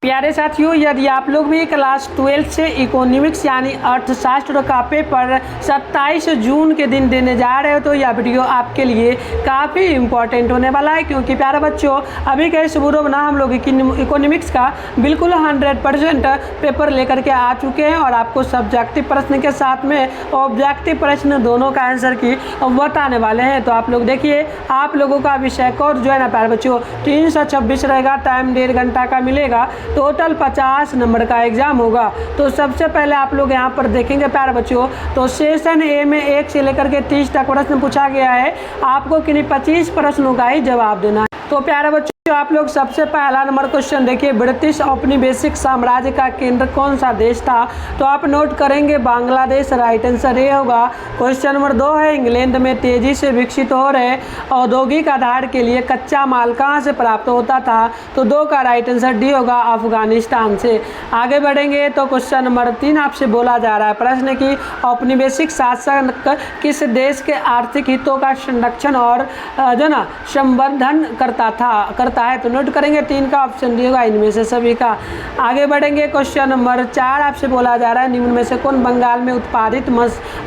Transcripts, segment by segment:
प्यारे साथियों, यदि आप लोग भी क्लास 12 से इकोनॉमिक्स यानी अर्थशास्त्र का पेपर 27 जून के दिन देने जा रहे हो तो यह वीडियो आपके लिए काफ़ी इम्पोर्टेंट होने वाला है। क्योंकि प्यारे बच्चों, अभी के इस वीडियो में ना हम लोग इकोनॉमिक्स का बिल्कुल 100% पेपर लेकर के आ चुके हैं और आपको सब्जेक्टिव प्रश्न के साथ में ऑब्जेक्टिव प्रश्न दोनों का आंसर की बताने वाले हैं। तो आप लोग देखिए, आप लोगों का विषय कोड जो है ना प्यारे बच्चों 326 रहेगा, टाइम 1.5 घंटा का मिलेगा, टोटल 50 नंबर का एग्जाम होगा। तो सबसे पहले आप लोग यहाँ पर देखेंगे प्यारे बच्चों, तो सेशन ए में 1 से लेकर के 30 तक प्रश्न पूछा गया है। आपको किन्हीं 25 प्रश्नों का ही जवाब देना है। तो प्यारे बच्चों, आप लोग सबसे पहला नंबर क्वेश्चन देखिए, ब्रिटिश औपनिवेशिक साम्राज्य का केंद्र कौन सा देश था? तो आप नोट करेंगे बांग्लादेश, राइट आंसर ये होगा। क्वेश्चन नंबर 2 है, इंग्लैंड में तेजी से विकसित हो रहे औद्योगिक आधार के लिए कच्चा माल कहाँ से प्राप्त होता था? तो 2 का राइट आंसर डी होगा, अफगानिस्तान से। आगे बढ़ेंगे तो क्वेश्चन नंबर 3 आपसे बोला जा रहा है प्रश्न की औपनिवेशिक शासक किस देश के आर्थिक हितों का संरक्षण और जो ना संवर्धन करता है? तो नोट करेंगे 3 का ऑप्शन डी होगा, इनमें से सभी का। आगे बढ़ेंगे क्वेश्चन नंबर 4 आपसे बोला जा रहा है निम्न में से कौन बंगाल में उत्पादित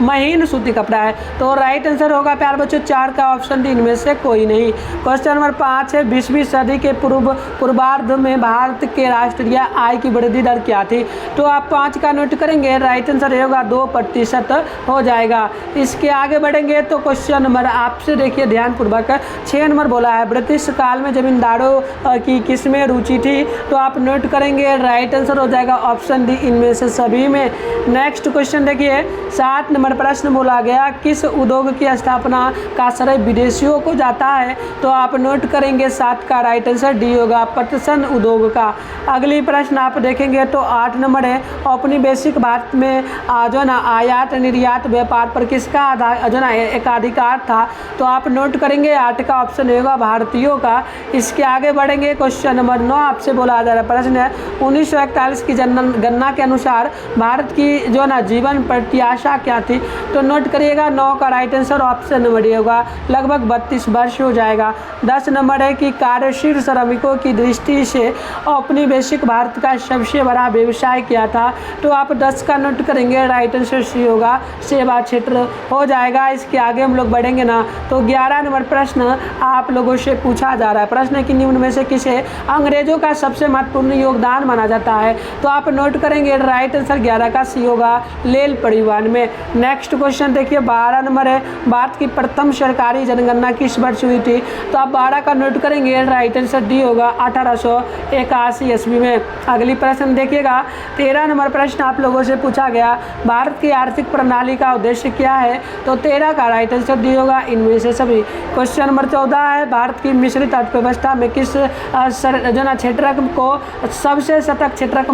महीन सूती कपड़ा है? तो राइट आंसर होगा प्यारे बच्चों 4 का ऑप्शन डी, इनमें से कोई नहीं। क्वेश्चन नंबर 5 है, 20वीं सदी के पूर्वार्ध में भारत के राष्ट्रीय आय की वृद्धि दर क्या थी? तो आप 5 का नोट करेंगे, राइट आंसर होगा 2% हो जाएगा। इसके आगे बढ़ेंगे तो क्वेश्चन नंबर आपसे देखिए ध्यानपूर्वक 6 नंबर बोला है, ब्रिटिश काल में जमींदारों की किसमें रुचि थी? तो आप नोट करेंगे, राइट आंसर हो जाएगा ऑप्शन डी, इनमें से सभी में। नेक्स्ट क्वेश्चन देखिए, 7 नंबर प्रश्न बोला गया, किस उद्योग की स्थापना का श्रेय विदेशियों को जाता है? तो आप नोट करेंगे 7 का राइट आंसर डी होगा, पटसन उद्योग का। अगली प्रश्न आप देखेंगे तो 8 नंबर है, औपनिवेशिक भारत में जो ना आयात निर्यात व्यापार पर किसका जो ना एकाधिकार था? तो आप नोट करेंगे 8 का ऑप्शन होगा, भारतीयों का। इसके आगे बढ़ेंगे क्वेश्चन नंबर 9 आपसे बोला जा रहा प्रश्न है, 1941 की जनगणना के अनुसार भारत की जो ना जीवन प्रत्याशा क्या थी? तो नोट करिएगा 9 का right answer option number D होगा, लगभग 32 वर्ष हो जाएगा। 10 नंबर है कि कार्यशील श्रमिकों की दृष्टि से औपनिवेशिक भारत का सबसे बड़ा व्यवसाय क्या था? तो आप 10 का नोट करेंगे, राइट आंसर सी होगा, सेवा क्षेत्र हो जाएगा। इसके आगे हम लोग बढ़ेंगे ना तो 11 नंबर प्रश्न आप लोगों से पूछा जा रहा है प्रश्न कि निम्न में से किसे अंग्रेजों का सबसे महत्वपूर्ण योगदान माना जाता है? तो आप नोट करेंगे, राइट आंसर 11 का सी होगा, रेल परिवहन में। नेक्स्ट क्वेश्चन देखिए 12 नंबर है, भारत की प्रथम सरकारी जनगणना किस वर्ष हुई थी? तो आप 12 का नोट करेंगे, राइट आंसर डी होगा, 1881 ईस्वी में। अगली प्रश्न देखिएगा 13 नंबर प्रश्न आप लोगों से पूछा गया, भारत की आर्थिक प्रणाली का उद्देश्य क्या है? तो 13 का राइट आंसर डी होगा, इनमें से सभी। क्वेश्चन नंबर 14 है, भारत की मिश्रित अर्थव्यवस्था में किस जो ना क्षेत्रक को सबसे सतत क्षेत्रक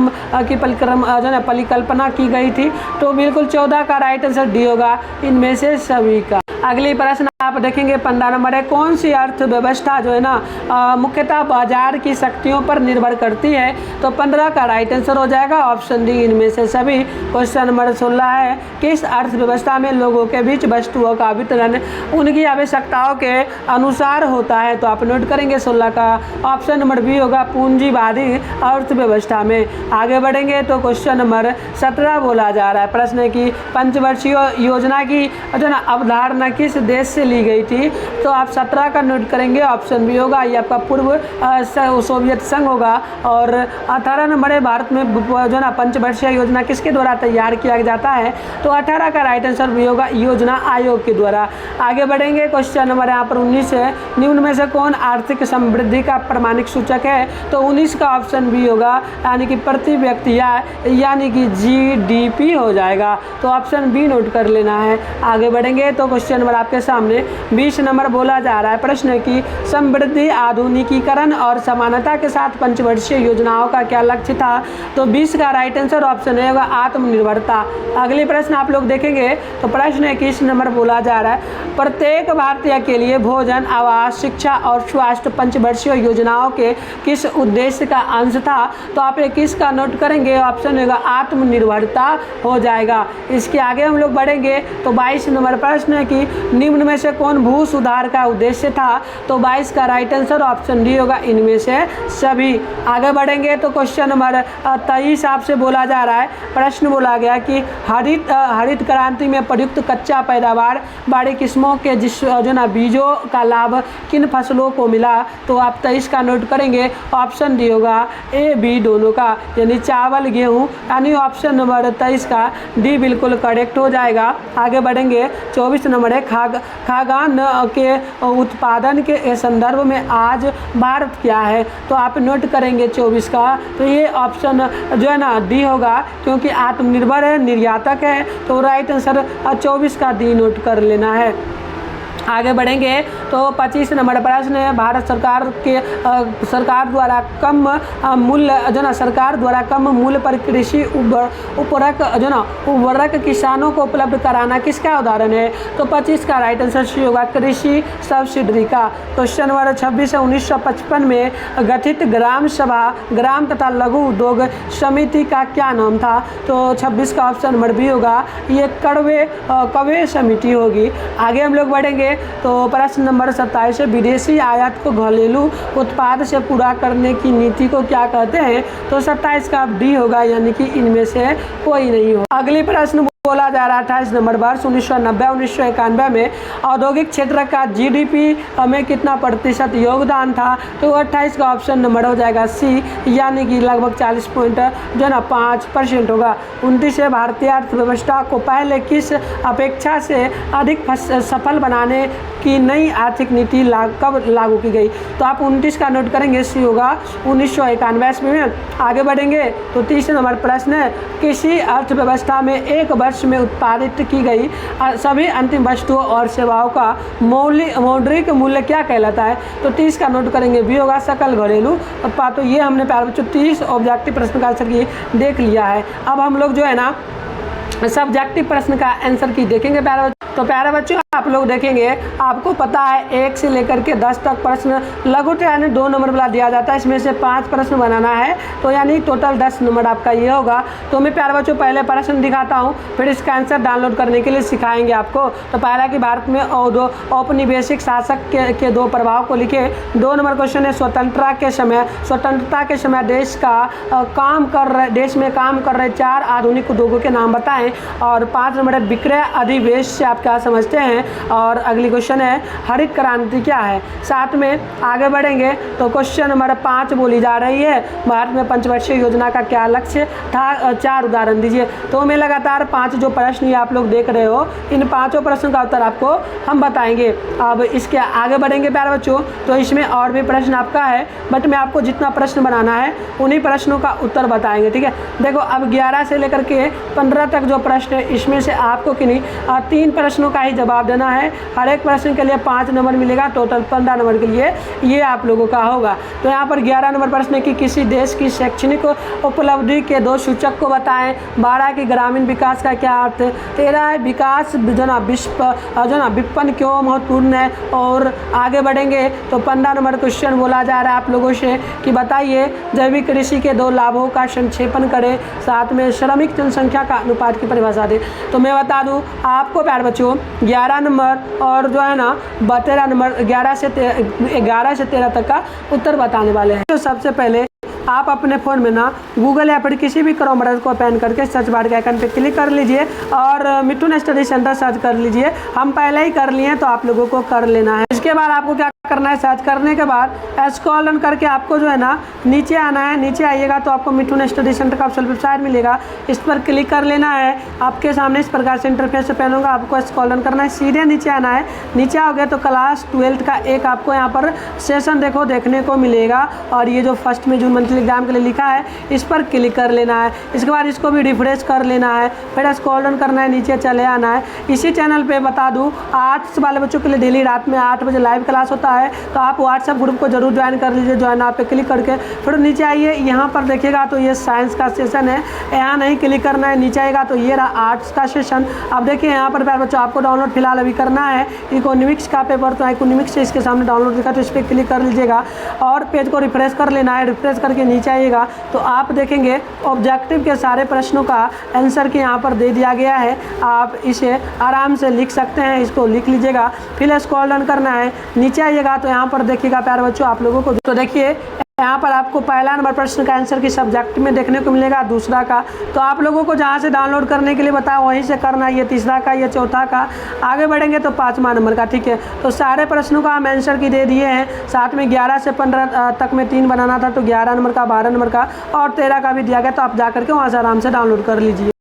की परिकल्पना की गई थी? तो बिल्कुल 14 का राइट आंसर डी होगा, इनमें से सभी का। अगली प्रश्न आप देखेंगे 15 नंबर है, कौन सी अर्थव्यवस्था जो है ना मुख्यतः बाजार की शक्तियों पर निर्भर करती है? तो 15 का राइट आंसर हो जाएगा, ऑप्शन डी, इनमें से सभी। क्वेश्चन नंबर 16 है, किस अर्थव्यवस्था में लोगों के बीच वस्तुओं का वितरण उनकी आवश्यकताओं के अनुसार होता है? तो आप नोट करेंगे 16 का ऑप्शन नंबर बी होगा, पूंजीवादी अर्थव्यवस्था में। आगे बढ़ेंगे तो क्वेश्चन नंबर 17 बोला जा रहा है प्रश्न की पंचवर्षीय योजना की जो ना अवधारणा किस देश से ली गई थी? तो आप 17 का नोट करेंगे, ऑप्शन बी होगा, ये आपका पूर्व सोवियत संघ होगा। और 18 नंबर है, भारत में जो ना पंचवर्षीय योजना किसके द्वारा तैयार किया जाता है? तो 18 का राइट आंसर भी होगा, योजना आयोग के द्वारा। आगे बढ़ेंगे क्वेश्चन नंबर यहाँ पर 19 है, निम्न में से कौन आर्थिक समृद्धि का प्रमाणिक सूचक है? तो 19 का ऑप्शन बी होगा, यानी कि प्रति व्यक्ति यानी कि जीडीपी हो जाएगा। तो ऑप्शन बी नोट कर लेना है। आगे बढ़ेंगे तो क्वेश्चन नंबर आपके सामने 20 नंबर बोला जा रहा है प्रश्न की समृद्धि, आधुनिकीकरण और समानता के साथ पंचवर्षीय योजनाओं का क्या लक्ष्य था? तो 20 का राइट आंसर ऑप्शन होगा, आत्मनिर्भरता। अगली प्रश्न आप लोग देखेंगे तो प्रश्न 21 नंबर बोला जा रहा है, प्रत्येक भारतीय के लिए भोजन, आवास, शिक्षा और स्वास्थ्य पंचवर्षीय योजनाओं के किस उद्देश्य का अंश था? तो आप 21 का नोट करेंगे, ऑप्शन होगा आत्मनिर्भरता हो जाएगा। इसके आगे हम लोग बढ़ेंगे तो 22 नंबर प्रश्न है कि निम्न में से कौन भू सुधार का उद्देश्य था? तो 22 का राइट आंसर ऑप्शन डी होगा, इनमें से सभी। आगे बढ़ेंगे तो क्वेश्चन नंबर 23 आपसे बोला जा रहा है, प्रश्न बोला गया कि हरित क्रांति में प्रयुक्त कच्चा पैदावार वाली किस्मों के जो ना बीजों का लाभ किन फसलों को मिला? तो आप 23 का नोट करेंगे, ऑप्शन डी होगा ए बी दोनों का, यानी चावल गेहूँ, यानी ऑप्शन नंबर 23 का डी बिल्कुल करेक्ट हो जाएगा। आगे बढ़ेंगे 24 नंबर है, खाद्यान्न के उत्पादन के संदर्भ में आज भारत क्या है? तो आप नोट करेंगे 24 का, तो ये ऑप्शन जो है ना डी होगा, क्योंकि आत्मनिर्भर है, निर्यातक है, तो राइट आंसर 24 का डी नोट कर लेना है। आगे बढ़ेंगे तो 25 नंबर प्रश्न है, भारत सरकार द्वारा कम मूल्य जो ना सरकार द्वारा कम मूल्य पर कृषि उर्वरक किसानों को उपलब्ध कराना किसका उदाहरण है? तो 25 का राइट आंसर सी होगा, कृषि सब्सिडी का। क्वेश्चन नंबर 26 है, 1955 में गठित ग्राम सभा ग्राम तथा लघु उद्योग समिति का क्या नाम था? तो 26 का ऑप्शन नंबर बी होगा, ये कवे समिति होगी। आगे हम लोग बढ़ेंगे तो प्रश्न नंबर 27 है, विदेशी आयात को घरेलू उत्पाद से पूरा करने की नीति को क्या कहते हैं? तो 27 का डी होगा, यानी कि इनमें से कोई नहीं हो। अगली प्रश्न बोला जा रहा है 28 नंबर, वर्ष 1990-1991 में औद्योगिक क्षेत्र का जीडीपी में कितना प्रतिशत योगदान था? तो 28 का ऑप्शन नंबर हो जाएगा सी, यानी कि लगभग 40.5% होगा। 29 है, भारतीय अर्थव्यवस्था को पहले किस अपेक्षा से अधिक सफल बनाने की नई आर्थिक नीति कब लागू की गई? तो आप 29 का नोट करेंगे, सी होगा 1991 में। आगे बढ़ेंगे तो 30 नंबर प्रश्न है, किसी अर्थव्यवस्था में एक वर्ष में उत्पादित की गई सभी अंतिम वस्तुओं और सेवाओं का मौद्रिक मूल्य क्या कहलाता है? तो 30 का नोट करेंगे, भी होगा सकल घरेलू उत्पाद। तो ये हमने प्यारे बच्चों 30 ऑब्जेक्टिव प्रश्न का आंसर की देख लिया है। अब हम लोग जो है ना सब्जेक्टिव प्रश्न का आंसर की देखेंगे प्यारे बच्चों। तो प्यारे बच्चों आप लोग देखेंगे, आपको पता है 1 से लेकर के 10 तक प्रश्न लघु यानी 2 नंबर वाला दिया जाता है, इसमें से 5 प्रश्न बनाना है, तो यानी टोटल 10 नंबर आपका ये होगा। तो मैं प्यारे बच्चों पहले प्रश्न दिखाता हूँ, फिर इसका आंसर डाउनलोड करने के लिए सिखाएंगे आपको। तो पहला कि भारत में औपनिवेशिक शासक के 2 प्रभाव को लिखे। 2 नंबर क्वेश्चन है, स्वतंत्रता के समय देश में काम कर रहे 4 आधुनिक उद्योगों के नाम बताएं। और 5 नंबर है, विक्रय अधिवेश से आप क्या समझते हैं? और अगली क्वेश्चन है, हरित क्रांति क्या है? साथ में आगे बढ़ेंगे तो क्वेश्चन नंबर 5 बोली जा रही है, भारत में पंचवर्षीय योजना का क्या लक्ष्य था? 4 उदाहरण दीजिए। तो मैं लगातार 5 जो प्रश्न ये आप लोग देख रहे हो, इन 5 प्रश्नों का उत्तर आपको हम बताएंगे। अब इसके आगे बढ़ेंगे प्यारे बच्चों, तो इसमें और भी प्रश्न आपका है, बट मैं आपको जितना प्रश्न बनाना है उन्हीं प्रश्नों का उत्तर बताएंगे, ठीक है। देखो अब 11 से लेकर के 15 तक जो प्रश्न है, इसमें से आपको किन्हीं 3 प्रश्नों का ही जवाब देना है। हर एक प्रश्न के लिए 5 नंबर मिलेगा, टोटल 15 नंबर के लिए ये आप लोगों का होगा। तो यहाँ पर 11 नंबर प्रश्न है कि किसी देश की शैक्षणिक उपलब्धि के 2 सूचक को बताएं। 12 की ग्रामीण विकास का क्या अर्थ है? 13 है, विकास विपणन क्यों महत्वपूर्ण है? और आगे बढ़ेंगे तो 15 नंबर क्वेश्चन बोला जा रहा है आप लोगों से कि बताइए जैविक कृषि के 2 लाभों का संक्षेपण करें, साथ में श्रमिक जनसंख्या का अनुपात की परिभाषा दें। तो मैं बता दूं आपको प्यारे बच्चों 11 नंबर और जो है ना 13 नंबर 11 से 13 तक का उत्तर बताने वाले हैं। तो सबसे पहले आप अपने फ़ोन में ना गूगल या फिर किसी भी क्रोम ब्राउज़र को ओपन करके सर्च बार के आइकन पे क्लिक कर लीजिए और मिथुन स्टडी सेंटर सर्च कर लीजिए। हम पहले ही कर लिए हैं, तो आप लोगों को कर लेना है। इसके बाद आपको क्या करना है, सर्च करने के बाद स्क्रॉल डाउन करके आपको जो है ना नीचे आना है। नीचे आइएगा तो आपको मिथुन स्टडी सेंटर का ऑप्शन वेबसाइट मिलेगा, इस पर क्लिक कर लेना है। आपके सामने इस प्रकार से इंटरफेस ओपन होगा, आपको स्क्रॉल डाउन करना है, सीधे नीचे आना है। नीचे आओगे तो क्लास 12 का एक आपको यहाँ पर सेशन देखने को मिलेगा, और ये जो फर्स्ट में जून मंथली एग्जाम के लिए लिखा है इस पर क्लिक कर लेना है। इसके बाद इसको भी रिफ्रेश कर लेना है, फिर स्क्रॉल डाउन करना है, नीचे चले आना है। इसी चैनल पे बता दूं 8 वाले बच्चों के लिए डेली रात में 8 बजे लाइव क्लास होता है तो आप व्हाट्सएप ग्रुप को जरूर ज्वाइन कर लीजिए। ज्वाइन आप पे क्लिक करके फिर नीचे आइए, यहाँ पर देखिएगा तो ये साइंस का सेशन है, यहाँ नहीं क्लिक करना है। नीचे आएगा तो ये रहा आर्ट्स का सेशन। अब देखिए यहाँ पर प्यारे बच्चों आपको डाउनलोड फिलहाल अभी करना है इकोनॉमिक्स का पेपर, तो इकोनॉमिक्स से इसके सामने डाउनलोड दिखा तो इस पर क्लिक कर लीजिएगा और पेज को रिफ्रेश कर लेना है। रिफ्रेश करके नीचे आइएगा तो आप देखेंगे ऑब्जेक्टिव के सारे प्रश्नों का आंसर की यहाँ पर दे दिया गया है। आप इसे आराम से लिख सकते हैं, इसको लिख लीजिएगा। फिर स्क्रॉल डाउन करना है, नीचे आइएगा तो यहाँ पर देखिएगा प्यारे बच्चों आप लोगों को, तो देखिए यहाँ पर आपको पहला नंबर प्रश्न का आंसर की सब्जेक्ट में देखने को मिलेगा, दूसरा का तो आप लोगों को जहाँ से डाउनलोड करने के लिए बताया वहीं से करना है। ये तीसरा का, ये चौथा का, आगे बढ़ेंगे तो 5वां नंबर का। ठीक है, तो सारे प्रश्नों का हम आंसर की दे दिए हैं। साथ में 11 से 15 तक में 3 बनाना था तो 11 नंबर का, 12 नंबर का और 13 का भी दिया गया, तो आप जा करके वहाँ से आराम से डाउनलोड कर लीजिए।